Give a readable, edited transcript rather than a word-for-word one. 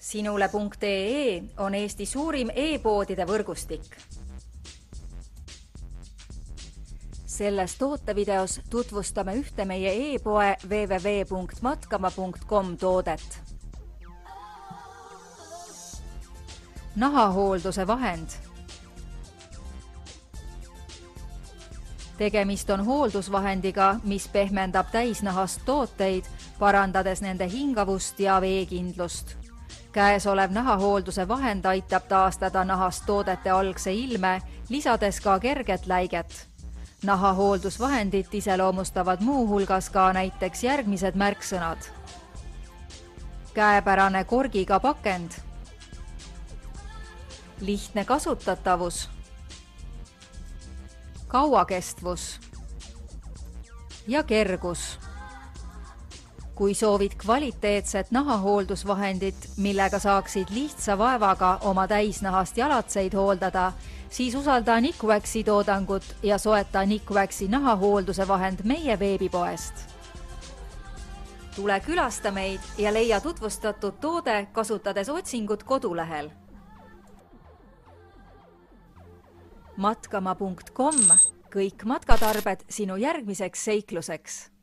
Sinule.ee on Eesti suurim e-poodide võrgustik. Selles tootevideos tutvustame ühte meie e-poe www.matkama.com toodet. Nahahoolduse vahend. Tegemist on hooldusvahendiga, mis pehmendab täisnahast tooteid, parandades nende hingavust ja veekindlust. Käesolev nahahoolduse vahend aitab taastada nahast toodete algse ilme, lisades ka kerget läiget. Nahahooldusvahendit iseloomustavad muuhulgas ka näiteks järgmised märksõnad. Käepärane korgiga pakend. Lihtne kasutatavus. Kauakestvus. Ja kergus. Kui soovid kvaliteetset nahahooldusvahendit, millega saaksid lihtsa vaevaga oma täisnahast jalatseid hooldada, siis usalda Nikwaxi toodangut ja soeta Nikwaxi nahahoolduse vahend meie veebipoest. Tule külasta meid ja leia tutvustatud toode, kasutades otsingut kodulehel. Matkama.com, kõik matkatarbed sinu järgmiseks seikluseks.